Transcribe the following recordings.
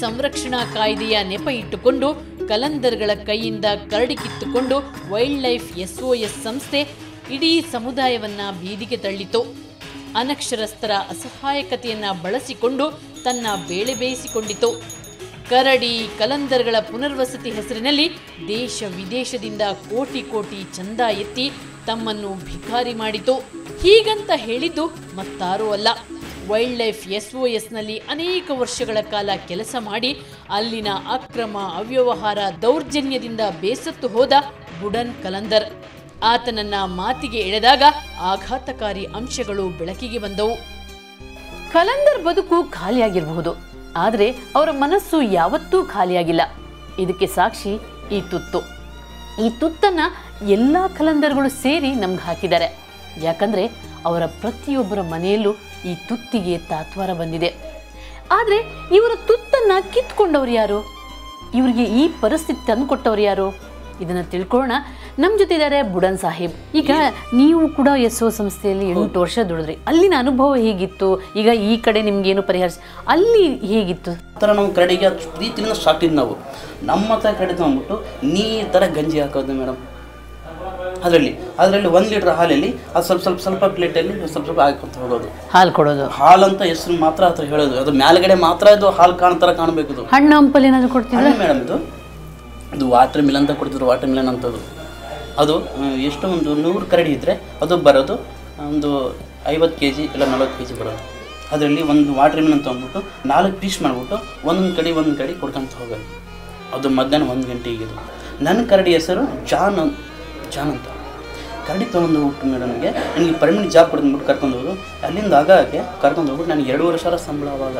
ಸಂರಕ್ಷಣಾ ಕಾಯ್ದೆಯ ನೆಪ ಇಟ್ಟುಕೊಂಡು ಕಲಂದರ್ಗಳ ಕೈಯಿಂದ ಕರಡಿ ಕಿತ್ತುಕೊಂಡು ವೈಲ್ಡ್ ಲೈಫ್ SOS ಸಂಸ್ಥೆ ಇಡೀ ಸಮುದಾಯವನ್ನ ಬೀದಿಗೆ ತಳ್ಳಿತು. ಅನಕ್ಷರಸ್ಥರ ಅಸಹಾಯಕತೆಯನ್ನ ಬಳಸಿಕೊಂಡು ತನ್ನ ಬೇಳೆ ಬೇಯಿಸಿಕೊಂಡಿತು. ಕರಡಿ ಕಲಂದರ್ಗಳ ಪುನರ್ವಸತಿ ಹೆಸರಿನಲ್ಲಿ ದೇಶ ವಿದೇಶದಿಂದ ಕೋಟಿ ಕೋಟಿ ಚಂದ ಎತ್ತಿ ತಮ್ಮನ್ನು ಭಿಕಾರಿ ಮಾಡಿತು. ಹೀಗಂತ ಹೇಳಿದ್ದು ಮತ್ತಾರೂ ಅಲ್ಲ, ವೈಲ್ಡ್ ಲೈಫ್ SOSನಲ್ಲಿ ಅನೇಕ ವರ್ಷಗಳ ಕಾಲ ಕೆಲಸ ಮಾಡಿ ಅಲ್ಲಿನ ಅಕ್ರಮ ಅವ್ಯವಹಾರ ದೌರ್ಜನ್ಯದಿಂದ ಬೇಸತ್ತು ಹೋದ ಬುಡನ್ ಕಲಂದರ್. ಆತನನ್ನ ಮಾತಿಗೆ ಎಳೆದಾಗ ಆಘಾತಕಾರಿ ಅಂಶಗಳು ಬೆಳಕಿಗೆ ಬಂದವು. ಕಲಂದರ್ ಬದುಕು ಖಾಲಿಯಾಗಿರಬಹುದು, ಆದರೆ ಅವರ ಮನಸ್ಸು ಯಾವತ್ತೂ ಖಾಲಿಯಾಗಿಲ್ಲ. ಇದಕ್ಕೆ ಸಾಕ್ಷಿ ಈ ತುತ್ತು. ಈ ತುತ್ತನ್ನ ಎಲ್ಲ ಕಲಂದರ್ಗಳು ಸೇರಿ ನಮ್ಗೆ ಹಾಕಿದ್ದಾರೆ. ಯಾಕಂದ್ರೆ ಅವರ ಪ್ರತಿಯೊಬ್ಬರ ಮನೆಯಲ್ಲೂ ಈ ತುತ್ತಿಗೆ ತಾತ್ವಾರ ಬಂದಿದೆ. ಆದರೆ ಇವರ ತುತ್ತನ್ನ ಕಿತ್ಕೊಂಡವ್ರು ಯಾರು? ಇವರಿಗೆ ಈ ಪರಿಸ್ಥಿತಿ ತಂದುಕೊಟ್ಟವ್ರು ಯಾರು? ಇದನ್ನು ತಿಳ್ಕೊಳ್ಳೋಣ. ನಮ್ಮ ಜೊತೆ ಇದ್ದಾರೆ ಬುಡನ್ ಸಾಹೇಬ್. ಈಗ ನೀವು ಕೂಡ SO ಸಂಸ್ಥೆಯಲ್ಲಿ 8 ವರ್ಷ ದುಡಿದ್ರಿ, ಅಲ್ಲಿನ ಅನುಭವ ಹೇಗಿತ್ತು? ಈಗ ಈ ಕಡೆ ನಿಮ್ಗೇನು ಪರಿಹರಿಸಿ ಅಲ್ಲಿ ಹೇಗಿತ್ತು? ಆ ಥರ ನಾವು ಕರಡಿಗೆ ಪ್ರೀತಿಯಿಂದ ಸ್ಟಾರ್ಟಿಂಗ್ ನಾವು ನಮ್ಮ ಹತ್ರ ಕರಡಿ ತೊಗೊಂಡ್ಬಿಟ್ಟು ನೀರು ಥರ ಗಂಜಿ ಹಾಕೋದು ಮೇಡಮ್. ಅದರಲ್ಲಿ 1 ಲೀಟ್ರ್ ಹಾಲಲ್ಲಿ ಅದು ಸ್ವಲ್ಪ ಪ್ಲೇಟಲ್ಲಿ ಸ್ವಲ್ಪ ಹಾಕೊತ ಹೋಗೋದು. ಹಾಲು ಕೊಡೋದು, ಹಾಲು ಅಂತ ಹೆಸರು ಮಾತ್ರ ಹತ್ರ ಹೇಳೋದು. ಅದು ಮೇಲ್ಗಡೆ ಮಾತ್ರ ಇದು ಹಾಲು ಕಾಣ್ತಾರ ಕಾಣಬೇಕು. ಇದು ಹಣ್ಣು ಹಂಪಲ್ ಏನಾದ್ರು ಕೊಡ್ತಿದ್ರು ಮೇಡಮ್. ಇದು ವಾಟರ್ ಮಿಲನ್ ಅಂತ ಕೊಡ್ತಿದ್ರು. ವಾಟರ್ ಮಿಲನ್ ಅಂತದ್ದು ಅದು ಎಷ್ಟು ಒಂದು 100 ಕರಡಿ ಇದ್ದರೆ ಅದು ಬರೋದು ಒಂದು 50 kg ಇಲ್ಲ 40 kg ಬರೋದು. ಅದರಲ್ಲಿ ಒಂದು ವಾಟರ್ ಮಿಲನ್ ತೊಗೊಂಡ್ಬಿಟ್ಟು 4 ಪೀಸ್ ಮಾಡಿಬಿಟ್ಟು ಒಂದೊಂದು ಕಡೆ ಕೊಡ್ಕೊಂತ ಹೋಗೋದು. ಅದು ಮಧ್ಯಾಹ್ನ 1 ಗಂಟೆಗೆ. ಇದು ನನ್ನ ಕರಡಿ ಹೆಸರು ಜಾನ್ ಅಂತ. ಕರಡಿ ತೊಗೊಂಡು ಹೋಗ್ಬಿಟ್ಟು ಮೇಡಮ್ಗೆ ನನಗೆ ಪರ್ಮನೆಂಟ್ ಜಾಬ್ ಕೊಡ್ಬಿಟ್ಟು ಕರ್ಕೊಂಡು ಹೋಗೋದು. ಅಲ್ಲಿಂದ ಆಗಾಗೆ ಕರ್ಕೊಂಡು ಹೋಗ್ಬಿಟ್ಟು ನನಗೆ 2.5 ಸಾವಿರ ಸಂಬಳ. ಅವಾಗ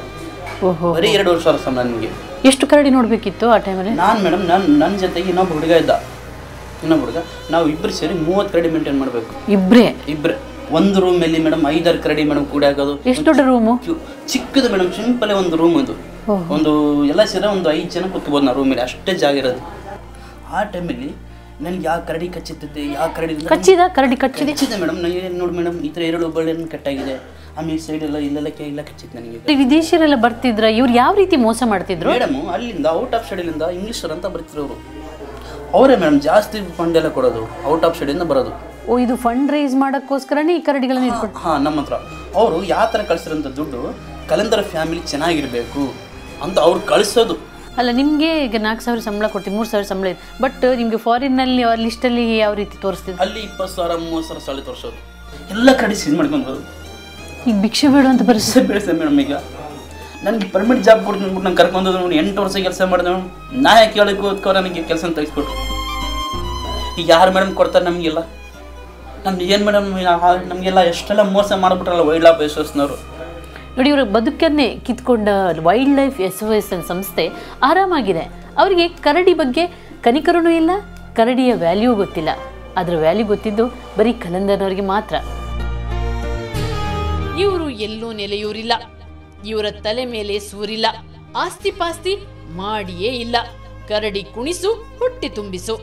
ಬರೀ 2.5 ಸಾವಿರ ಸಂಬಳ. ನನಗೆ ಎಷ್ಟು ಕರಡಿ ನೋಡಬೇಕಿತ್ತು ಆ ಟೈಮಲ್ಲಿ? ನಾನು ಮೇಡಮ್ ನನ್ನ ಜೊತೆಗೆ ಇನ್ನೊಬ್ಬ ಹುಡುಗ ಇದ್ದ. ನಾವು ಇಬ್ಬರು ಸೇರಿ 30 ಕರಡಿ ಮೇಂಟೈನ್ ಮಾಡಬೇಕು. ಇಬ್ಬರೇ ಒಂದು ರೂಮಲ್ಲಿ ಮೇಡಮ್ 5-6 ಕರಡಿ ಮೇಡಮ್ ಕೂಡ ಆಗೋದು. ಎಷ್ಟು ದೊಡ್ಡ ರೂಮು? ಚಿಕ್ಕದು ಮೇಡಮ್, ಸಿಂಪಲ್ ಒಂದು ರೂಮ್. ಇದು ಒಂದು ಎಲ್ಲ ಸೇರಿ ಒಂದು 5 ಜನ ಕೂತ್ಬೋದು ನಾವು ರೂಮಲ್ಲಿ, ಅಷ್ಟೇ ಜಾಗ ಇರೋದು. ಆ ಟೈಮಲ್ಲಿ ನನಗೆ ಯಾವ ಕರಡಿ ಕಚ್ಚಿರ್ತೈತೆ, ಯಾವ ಕರಡಿ ಕಚ್ಚಿದೆ ಮೇಡಮ್. ನನಗೆ ನೋಡಿ ಮೇಡಮ್, ಈ ಥರ 2 ಬಳ್ಳಿಯನ್ನು ಕಟ್ಟಾಗಿದೆ. ಆಮೇಲೆ ಸೈಡ್ ಇಲ್ಲೆಲ್ಲ ಕಚ್ಚಿತ್ತು ನನಗೆ. ವಿದೇಶಿಯರೆಲ್ಲ ಬರ್ತಿದ್ರ, ಇವ್ರು ಯಾವ ರೀತಿ ಮೋಸ ಮಾಡ್ತಿದ್ರು ಮೇಡಮ್? ಅಲ್ಲಿಂದ ಔಟ್ ಆಫ್ ಸ್ಟೇಡಿಯಿಂದ ಇಂಗ್ಲೀಷರ್ ಅಂತ ಬರ್ತಿದ್ರು ಅವರು. ಅವರೇ ಮೇಡಮ್ ಜಾಸ್ತಿ ಫಂಡ್ ಎಲ್ಲ ಕೊಡೋದು, ಔಟ್ ಆಫ್ ಸ್ಟೇಡಿಯಿಂದ ಬರೋದು. ಇದು ಫಂಡ್ ರೈಸ್ ಮಾಡೋಕ್ಕೋಸ್ಕರನೇ ಈ ಕರಡಿಗಳನ್ನ ಇಟ್ಕೊಂಡು ನಮ್ಮ ಹತ್ರ ಅವರು ಯಾವ ಥರ ಕಳಿಸಿರೋಂಥ ದುಡ್ಡು ಕಲಂದರ್ ಫ್ಯಾಮಿಲಿ ಚೆನ್ನಾಗಿರಬೇಕು ಅಂತ ಅವ್ರು ಕಳಿಸೋದು. ಅಲ್ಲ, ನಿಮಗೆ ಈಗ 4,000 ಸಂಬಳ ಕೊಡ್ತೀವಿ, 3,000 ಸಂಬಳ ಇದೆ. ಬಟ್ ನಿಮಗೆ ಫಾರಿನ್ನಲ್ಲಿ ಲಿಸ್ಟಲ್ಲಿ ಯಾವ ರೀತಿ ತೋರಿಸ್ತಿದ್ರು? ಅಲ್ಲಿ 20,000 30,000 ಸಾಲಿ ತೋರಿಸೋದು. ಎಲ್ಲ ಕಡೆ ಸೀಸ್ ಮಾಡ್ಕೊಂಡು ಬರೋದು. ಈಗ ಭಿಕ್ಷೆ ಬೇಡುವಂತ ಪರಿಸ್ಥಿತಿ ಬೇಡ ಮೇಡಮ್. ಈಗ ನನಗೆ ಪರ್ಮನೆಂಟ್ ಜಾಬ್ ಕೊಡ್ತೀನಿ ಅಂದ್ಬಿಟ್ಟು ನಂಗೆ ಕರ್ಕೊಂಡು 8 ವರ್ಷ ಕೆಲಸ ಮಾಡಿದೆ. ನಾ ಯಾಕೆ ಹೇಳೋಕ್ಕೋಸ್ಕರ ನನಗೆ ಕೆಲಸ ತೆಗೆಸ್ಕೊಟ್ರು. ಈಗ ಯಾರು ಮೇಡಮ್ ಕೊಡ್ತಾರೆ ನಮಗೆಲ್ಲ? ನಮ್ಗೆ ಏನು ಮೇಡಮ್, ನಮಗೆಲ್ಲ ಎಷ್ಟೆಲ್ಲ ಮೋಸ ಮಾಡಿಬಿಟ್ರಲ್ಲ ವೈಲ್ಡ್ ಲೈಫ್ SOSನವರು. ನೋಡಿ, ಇವರ ಬದುಕನ್ನೇ ಕಿತ್ಕೊಂಡ ವೈಲ್ಡ್ ಲೈಫ್ SOS ಸಂಸ್ಥೆ ಆರಾಮಾಗಿದೆ. ಅವರಿಗೆ ಕರಡಿ ಬಗ್ಗೆ ಕನಿಕರನೂ ಇಲ್ಲ, ಕರಡಿಯ ವ್ಯಾಲ್ಯೂ ಗೊತ್ತಿಲ್ಲ. ಅದರ ವ್ಯಾಲ್ಯೂ ಗೊತ್ತಿದ್ದು ಬರೀ ಕಲಂದರ್ನವರಿಗೆ ಮಾತ್ರ. ಇವರು ಎಲ್ಲೂ ನೆಲೆಯೂರಿಲ್ಲ, ಇವರ ತಲೆ ಮೇಲೆ ಸೂರಿಲ್ಲ, ಆಸ್ತಿ ಪಾಸ್ತಿ ಮಾಡಿಯೇ ಇಲ್ಲ. ಕರಡಿ ಕುಣಿಸು, ಹೊಟ್ಟೆ ತುಂಬಿಸು.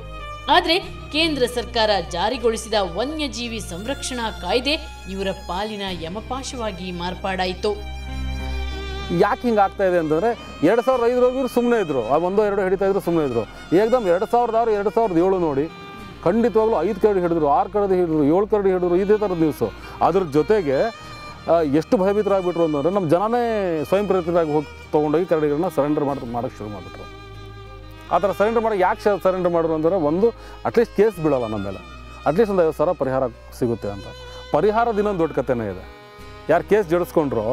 ಆದರೆ ಕೇಂದ್ರ ಸರ್ಕಾರ ಜಾರಿಗೊಳಿಸಿದ ವನ್ಯಜೀವಿ ಸಂರಕ್ಷಣಾ ಕಾಯ್ದೆ ಇವರ ಪಾಲಿನ ಯಮಪಾಶವಾಗಿ ಮಾರ್ಪಾಡಾಯಿತು. ಯಾಕೆ ಹಿಂಗೆ ಆಗ್ತಾ ಇದೆ ಅಂತಂದರೆ 2005 ಸುಮ್ಮನೆ ಇದ್ರು, 1-2 ಹಿಡಿತಾ ಇದ್ರು, ಸುಮ್ಮನೆ ಇದ್ರು. ಏಕದಮ್ 2006 2007 ನೋಡಿ, ಖಂಡಿತವಾಗ್ಲೂ 5 ಕರಡಿ ಹಿಡಿದ್ರು, 6 ಕರಡಿ ಹಿಡಿದ್ರು, 7 ಕರಡಿ ಹಿಡಿದ್ರು, ಇದೇ ಥರದ ನ್ಯೂಸು. ಅದ್ರ ಜೊತೆಗೆ ಎಷ್ಟು ಭಯಭೀತರಾಗ್ಬಿಟ್ರು ಅಂತಂದರೆ ನಮ್ಮ ಜನನೇ ಸ್ವಯಂ ಪ್ರೇರಿತರಾಗಿ ಹೋಗಿ ತೊಗೊಂಡೋಗಿ ಕರಡಿಗಳನ್ನ ಸರೆಂಡರ್ ಮಾಡೋಕ್ಕೆ ಶುರು ಮಾಡಿಬಿಟ್ರು. ಆ ಥರ ಸರೆಂಡರ್ ಮಾಡಿ ಯಾಕೆ ಸರೆಂಡರ್ ಮಾಡಿದ್ರು ಅಂದರೆ, ಒಂದು ಅಟ್ಲೀಸ್ಟ್ ಕೇಸ್ ಬೀಳಲ್ಲ ನಮ್ಮ ಮೇಲೆ, ಅಟ್ಲೀಸ್ಟ್ ಒಂದು 50,000 ಪರಿಹಾರ ಸಿಗುತ್ತೆ ಅಂತ. ಪರಿಹಾರದ ಇನ್ನೊಂದು ದೊಡ್ಡ ಕಥೆನೇ ಇದೆ. ಯಾರು ಕೇಸ್ ಜಡಿಸ್ಕೊಂಡ್ರು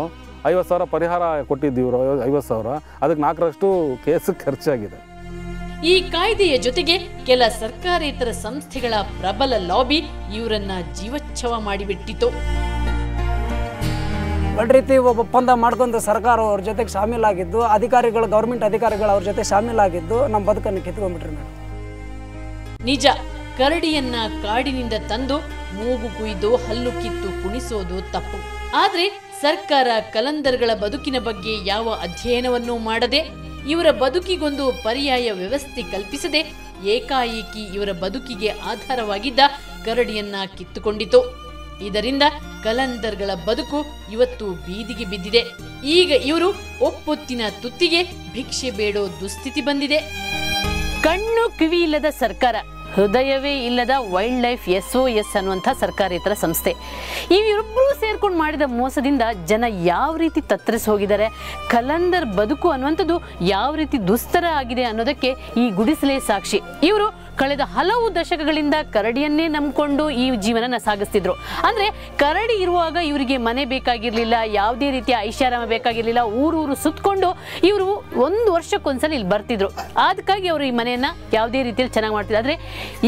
50,000 ಪರಿಹಾರ ಕೊಟ್ಟಿದ್ದೀವ್ರು, 50,000 ಅದಕ್ಕೆ 4ರಷ್ಟು ಕೇಸ್ ಖರ್ಚಾಗಿದೆ. ಈ ಕಾಯ್ದೆಯ ಜೊತೆಗೆ ಕೆಲ ಸರ್ಕಾರೇತರ ಸಂಸ್ಥೆಗಳ ಪ್ರಬಲ ಲಾಬಿ ಇವರನ್ನ ಜೀವಚ್ಛವ ಮಾಡಿಬಿಟ್ಟಿತು. ಒಂದು ರೀತಿ ಒಪ್ಪಂದ ಮಾಡ್ಕೊಂಡು ಸರ್ಕಾರ ಅವ್ರ ಜೊತೆಗೆ ಶಾಮೀಲಾಗಿದ್ದು, ಅಧಿಕಾರಿಗಳು, ಗೌರ್ಮೆಂಟ್ ಅಧಿಕಾರಿಗಳು ಅವ್ರ ಜೊತೆ ಶಾಮೀಲಾಗಿದ್ದು ನಮ್ಮ ಬದುಕನ್ನು ಕಿತ್ಕೊಂಡ್ಬಿಟ್ರಿ ಮೇಡಮ್. ನಿಜ, ಕರಡಿಯನ್ನ ಕಾಡಿನಿಂದ ತಂದು ಮೂಗು ಕುಯ್ದು ಹಲ್ಲು ಕಿತ್ತು ಕುಣಿಸೋದು ತಪ್ಪು. ಆದ್ರೆ ಸರ್ಕಾರ ಕಲಂದರ್ಗಳ ಬದುಕಿನ ಬಗ್ಗೆ ಯಾವ ಅಧ್ಯಯನವನ್ನೂ ಮಾಡದೆ, ಇವರ ಬದುಕಿಗೊಂದು ಪರ್ಯಾಯ ವ್ಯವಸ್ಥೆ ಕಲ್ಪಿಸದೆ ಏಕಾಏಕಿ ಇವರ ಬದುಕಿಗೆ ಆಧಾರವಾಗಿದ್ದ ಕರಡಿಯನ್ನ ಕಿತ್ತುಕೊಂಡಿತು. ಇದರಿಂದ ಕಲಂದರ್ಗಳ ಬದುಕು ಇವತ್ತು ಬೀದಿಗೆ ಬಿದ್ದಿದೆ. ಈಗ ಇವರು ಒಪ್ಪೊತ್ತಿನ ತುತ್ತಿಗೆ ಭಿಕ್ಷೆ ಬೇಡೋ ದುಸ್ಥಿತಿ ಬಂದಿದೆ. ಕಣ್ಣು ಕಿವಿ ಇಲ್ಲದ ಸರ್ಕಾರ, ಹೃದಯವೇ ಇಲ್ಲದ ವೈಲ್ಡ್ ಲೈಫ್ SOS ಅನ್ನುವಂಥ ಸರ್ಕಾರೇತರ ಸಂಸ್ಥೆ, ಇವರಿಬ್ಬರೂ ಸೇರ್ಕೊಂಡು ಮಾಡಿದ ಮೋಸದಿಂದ ಜನ ಯಾವ ರೀತಿ ತತ್ತರಿಸಿ ಹೋಗಿದ್ದಾರೆ, ಕಲಂದರ್ ಬದುಕು ಅನ್ನುವಂಥದ್ದು ಯಾವ ರೀತಿ ದುಸ್ತರ ಆಗಿದೆ ಅನ್ನೋದಕ್ಕೆ ಈ ಗುಡಿಸಲೇ ಸಾಕ್ಷಿ. ಇವರು ಕಳೆದ ಹಲವು ದಶಕಗಳಿಂದ ಕರಡಿಯನ್ನೇ ನಂಬಿಕೊಂಡು ಈ ಜೀವನ ಸಾಗಿಸ್ತಿದ್ರು. ಅಂದ್ರೆ ಕರಡಿ ಇರುವಾಗ ಇವರಿಗೆ ಮನೆ ಬೇಕಾಗಿರ್ಲಿಲ್ಲ, ಯಾವುದೇ ರೀತಿಯ ಐಷಾರಾಮ ಬೇಕಾಗಿರ್ಲಿಲ್ಲ. ಊರೂರು ಸುತ್ತಕೊಂಡು ಇವರು 1 ವರ್ಷಕ್ಕೊಂದ್ಸಲ ಇಲ್ಲಿ ಬರ್ತಿದ್ರು. ಅದಕ್ಕಾಗಿ ಅವರು ಈ ಮನೆಯನ್ನ ಯಾವುದೇ ರೀತಿಯಲ್ಲಿ ಚೆನ್ನಾಗಿ ಮಾಡ್ತಿದ್ರು. ಆದ್ರೆ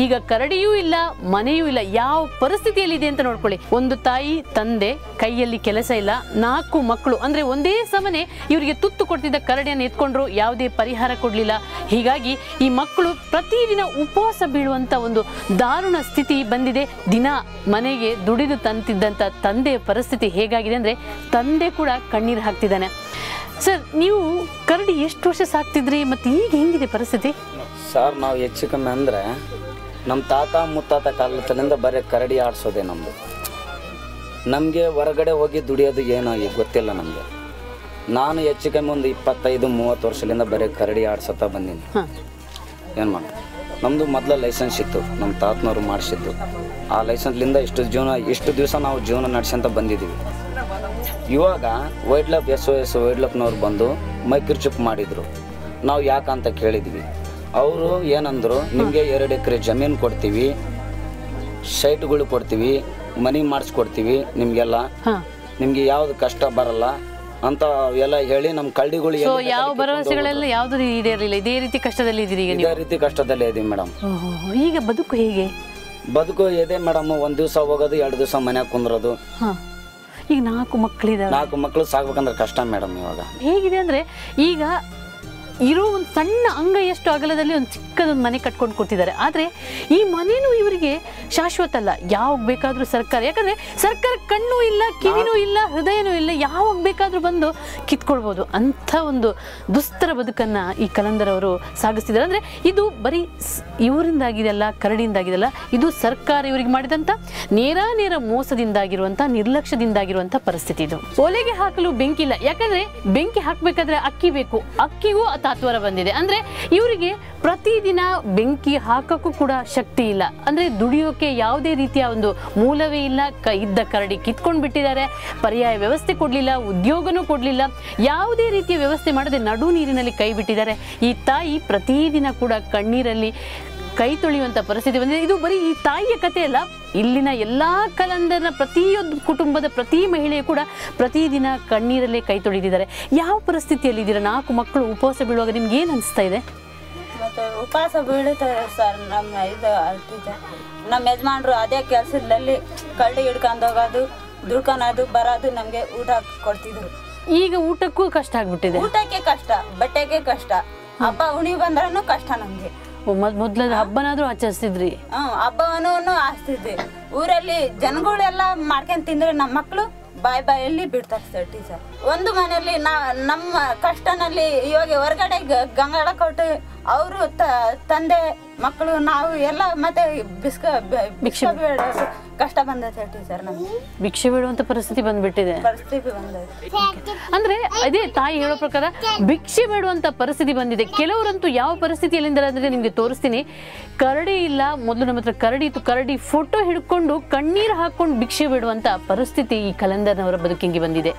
ಈಗ ಕರಡಿಯೂ ಇಲ್ಲ, ಮನೆಯೂ ಇಲ್ಲ, ಯಾವ ಪರಿಸ್ಥಿತಿಯಲ್ಲಿ ಇದೆ ಅಂತ ನೋಡ್ಕೊಳ್ಳಿ. ಒಂದು ತಾಯಿ ತಂದೆ ಕೈಯಲ್ಲಿ ಕೆಲಸ ಇಲ್ಲ, 4 ಮಕ್ಕಳು, ಅಂದ್ರೆ ಒಂದೇ ಸಮನೆ ಇವರಿಗೆ ತುತ್ತು ಕೊಡ್ತಿದ್ದ ಕರಡಿಯನ್ನು ಎತ್ಕೊಂಡ್ರು, ಯಾವುದೇ ಪರಿಹಾರ ಕೊಡ್ಲಿಲ್ಲ. ಹೀಗಾಗಿ ಈ ಮಕ್ಕಳು ಪ್ರತಿದಿನ ಉಪವಾಸ ಬೀಳುವಂತ ಒಂದು ದಾರುಣ ಸ್ಥಿತಿ ಬಂದಿದೆ. ದಿನ ಮನೆಗೆ ದುಡಿದು ತಂತಿದ್ದಂತ ತಂದೆಯ ಪರಿಸ್ಥಿತಿ ಹೇಗಾಗಿದೆ ಅಂದ್ರೆ ತಂದೆ ಕೂಡ ಕಣ್ಣೀರು ಹಾಕ್ತಿದ್ದಾನೆ. ಸರ್, ನೀವು ಕರಡಿ ಎಷ್ಟು ವರ್ಷ ಸಾಕ್ತಿದ್ರಿ ಮತ್ತು ಈಗ ಹೆಂಗಿದೆ ಪರಿಸ್ಥಿತಿ? ಸರ್, ನಾವು ಹೆಚ್ಚು ಕಮ್ಮಿ ಅಂದರೆ ನಮ್ಮ ತಾತ ಮುತ್ತಾತ ಕಾಲದಿಂದ ಬರೀ ಕರಡಿ ಆಡಿಸೋದೆ ನಮ್ಮದು. ನಮಗೆ ಹೊರಗಡೆ ಹೋಗಿ ದುಡಿಯೋದು ಏನೋ ಈಗ ಗೊತ್ತಿಲ್ಲ ನಮಗೆ. ನಾನು ಹೆಚ್ಚು ಕಮ್ಮಿ ಒಂದು 25-30 ವರ್ಷದಿಂದ ಬರೀ ಕರಡಿ ಆಡ್ಸೋತಾ ಬಂದೀನಿ. ಏನು ಮಾಡೋದು, ನಮ್ಮದು ಮೊದಲ ಲೈಸೆನ್ಸ್ ಇತ್ತು, ನಮ್ಮ ತಾತನವರು ಮಾಡಿಸಿದ್ದು. ಆ ಲೈಸೆನ್ಸ್ಲಿಂದ ಇಷ್ಟು ದಿವಸ ನಾವು ಜೀವನ ನಡೆಸಂತ ಬಂದಿದ್ದೀವಿ. ಇವಾಗ ವೈಲ್ಡ್ ಲೈಫ್ SOS ವೈಲ್ಡ್ ಲೈಫ್ನವ್ರು ಬಂದು ಮೈಕ್ರೋಚಿಪ್ ಮಾಡಿದರು. ನಾವು ಯಾಕಂತ ಕೇಳಿದ್ವಿ. ಅವರು ಏನಂದರು, ನಿಮಗೆ 2 ಎಕರೆ ಜಮೀನು ಕೊಡ್ತೀವಿ, ಸೈಟ್ಗಳು ಕೊಡ್ತೀವಿ, ಮನೆ ಮಾಡಿಸ್ಕೊಡ್ತೀವಿ, ನಿಮಗೆಲ್ಲ ನಿಮಗೆ ಯಾವ್ದು ಕಷ್ಟ ಬರಲ್ಲ ಅಂತ ಎಲ್ಲ ಹೇಳಿ ನಮ್ಮ ಕಳ್ಳಿಗಳು ಯಾವ ಭರವಸೆಗಳೆಲ್ಲ ಯಾವ್ದು ಈಡೇರಲಿಲ್ಲ. ಇದೇ ರೀತಿ ಕಷ್ಟದಲ್ಲಿ ಇದ್ದೀರಿ? ಇದೇ ರೀತಿ ಕಷ್ಟದಲ್ಲೇ ಇದೀವಿ ಮೇಡಮ್. ಈಗ ಬದುಕು ಹೇಗೆ? ಬದುಕು ಇದೆ ಮೇಡಮ್. 1 ದಿವಸ ಹೋಗೋದು, 2 ದಿವಸ ಮನ್ಯಾಗ ಕುಂದ್ರೋದು. ಈಗ 4 ಮಕ್ಕಳಿದಾವೆ. 4 ಮಕ್ಕಳು ಸಾಕ್ಬೇಕಂದ್ರೆ ಕಷ್ಟ ಮೇಡಮ್. ಇವಾಗ ಹೇಗಿದೆ ಅಂದ್ರೆ ಈಗ ಇರೋ ಒಂದು ಸಣ್ಣ ಅಂಗೈಯಷ್ಟು ಅಗಲದಲ್ಲಿ ಒಂದು ಚಿಕ್ಕದೊಂದು ಮನೆ ಕಟ್ಕೊಂಡು ಕೊಡ್ತಿದ್ದಾರೆ. ಆದರೆ ಈ ಮನೇನು ಇವರಿಗೆ ಶಾಶ್ವತ ಅಲ್ಲ. ಯಾವಾಗ ಬೇಕಾದರೂ ಸರ್ಕಾರ, ಯಾಕಂದರೆ ಸರ್ಕಾರ ಕಣ್ಣು ಇಲ್ಲ, ಕಿವಿನೂ ಇಲ್ಲ, ಹೃದಯನೂ ಇಲ್ಲ, ಯಾವಾಗ ಬೇಕಾದರೂ ಬಂದು ಕಿತ್ಕೊಳ್ಬೋದು. ಅಂಥ ಒಂದು ದುಸ್ತರ ಬದುಕನ್ನು ಈ ಕಲಂದರ್ ಅವರು ಸಾಗಿಸ್ತಿದ್ದಾರೆ. ಅಂದರೆ ಇದು ಬರೀ ಇವರಿಂದಾಗಿದೆಯಲ್ಲ, ಕರಡಿಯಿಂದಾಗಿದೆಯಲ್ಲ, ಇದು ಸರ್ಕಾರ ಇವರಿಗೆ ಮಾಡಿದಂಥ ನೇರ ಮೋಸದಿಂದಾಗಿರುವಂಥ, ನಿರ್ಲಕ್ಷ್ಯದಿಂದಾಗಿರುವಂಥ ಪರಿಸ್ಥಿತಿ ಇದು. ಒಲೆಗೆ ಹಾಕಲು ಬೆಂಕಿ ಇಲ್ಲ, ಯಾಕಂದರೆ ಬೆಂಕಿ ಹಾಕಬೇಕಾದ್ರೆ ಅಕ್ಕಿ ಬೇಕು. ಅಕ್ಕಿಗೂ ತಾತ್ವರ ಬಂದಿದೆ. ಅಂದ್ರೆ ಇವರಿಗೆ ಪ್ರತಿದಿನ ಬೆಂಕಿ ಹಾಕಕ್ಕೂ ಕೂಡ ಶಕ್ತಿ ಇಲ್ಲ. ಅಂದ್ರೆ ದುಡಿಯೋಕೆ ಯಾವುದೇ ರೀತಿಯ ಒಂದು ಮೂಲವೇ ಇಲ್ಲ. ಇದ್ದ ಕರಡಿ ಕಿತ್ಕೊಂಡು ಬಿಟ್ಟಿದ್ದಾರೆ, ಪರ್ಯಾಯ ವ್ಯವಸ್ಥೆ ಕೊಡ್ಲಿಲ್ಲ, ಉದ್ಯೋಗನೂ ಕೊಡ್ಲಿಲ್ಲ, ಯಾವುದೇ ರೀತಿಯ ವ್ಯವಸ್ಥೆ ಮಾಡದೆ ನಡು ನೀರಿನಲ್ಲಿ ಕೈ ಬಿಟ್ಟಿದ್ದಾರೆ. ಈ ತಾಯಿ ಪ್ರತಿದಿನ ಕೂಡ ಕಣ್ಣೀರಲ್ಲಿ ಕೈ ತೊಳೆಯುವಂಥ ಪರಿಸ್ಥಿತಿ ಬಂದಿದೆ. ಇದು ಬರೀ ಈ ತಾಯಿಯ ಕಥೆ ಅಲ್ಲ, ಇಲ್ಲಿನ ಎಲ್ಲ ಕಲಂದರ್ನ ಪ್ರತಿಯೊಂದು ಕುಟುಂಬದ ಪ್ರತಿ ಮಹಿಳೆಯು ಕೂಡ ಪ್ರತಿದಿನ ಕಣ್ಣೀರಲ್ಲೇ ಕೈ ತೊಳೆದಿದ್ದಾರೆ. ಯಾವ ಪರಿಸ್ಥಿತಿಯಲ್ಲಿದ್ದೀರಾ? 4 ಮಕ್ಕಳು ಉಪವಾಸ ಬೀಳುವಾಗ ನಿಮ್ಗೆ ಏನು ಅನಿಸ್ತಾ ಇದೆ? ಮತ್ತು ಉಪವಾಸ ಬೀಳುತ್ತಾರೆ ಸರ್. ನಮ್ಮ ಯಜಮಾನ್ರು ಅದೇ ಕೆಲಸದಲ್ಲಿ ಕಳ್ಳಿ ಹಿಡ್ಕೊಂಡು ಹೋಗೋದು, ದುಡ್ಕೊಳೋದು, ಬರೋದು, ನಮಗೆ ಊಟ ಕೊಡ್ತಿದ್ರು. ಈಗ ಊಟಕ್ಕೂ ಕಷ್ಟ ಆಗ್ಬಿಟ್ಟಿದೆ. ಊಟಕ್ಕೆ ಕಷ್ಟ, ಬಟ್ಟೆಗೆ ಕಷ್ಟ, ಹಬ್ಬ ಉಣಿ ಬಂದ್ರೂ ಕಷ್ಟ ನಮಗೆ. ಮೊದ್ಲ ಹಬ್ಬನಾದ್ರೂ ಆಚರಿಸ್ತಿದ್ರಿ? ಹಬ್ಬವನ್ನು ಆಸ್ತಿದ್ವಿ. ಊರಲ್ಲಿ ಜನಗಳೆಲ್ಲ ಮಾಡ್ಕೊಂಡು ತಿಂದ್ರೆ ನಮ್ಮ ಮಕ್ಕಳು ಬಾಯಲ್ಲಿ ಬಿಡ್ತಾರೆ ಸರ್ ಟೀಚರ್. ಒಂದು ಮನೆಯಲ್ಲಿ ನಮ್ಮ ಕಷ್ಟನಲ್ಲಿ ಇವಾಗ ಹೊರಗಡೆ ಗಂಗಾಳ ಕೊಟ್ಟು ಅವರು ತಂದೆ ಮಕ್ಕಳು ನಾವು ಎಲ್ಲ ಮತ್ತೆ ಭಿಕ್ಷೆ ಬೇಡ ಕಷ್ಟ ಬಂದೈತೆ ಟೀಚರ್. ನಮ್ಗೆ ಭಿಕ್ಷೆ ಬೇಡುವಂತ ಪರಿಸ್ಥಿತಿ ಬಂದ್ಬಿಟ್ಟಿದೆ. ಅಂದ್ರೆ ಅದೇ ತಾಯಿ ಹೇಳೋ ಪ್ರಕಾರ ಭಿಕ್ಷೆ ಬೇಡುವಂತ ಪರಿಸ್ಥಿತಿ ಬಂದಿದೆ. ಕೆಲವರಂತೂ ಯಾವ ಪರಿಸ್ಥಿತಿಯಲ್ಲಿಂದ ಅಂದ್ರೆ ನಿಮ್ಗೆ ತೋರಿಸ್ತೀನಿ. ಕರಡಿ ಇಲ್ಲ, ಮೊದಲು ನಮ್ಮ ಹತ್ರ ಕರಡಿ ಇತ್ತು, ಕರಡಿ ಫೋಟೋ ಹಿಡ್ಕೊಂಡು ಕಣ್ಣೀರು ಹಾಕೊಂಡು ಭಿಕ್ಷೆ ಬೇಡುವಂತ ಪರಿಸ್ಥಿತಿ ಈ ಕಲಂದರ್ನವರ ಬದುಕಿಗೆ ಬಂದಿದೆ.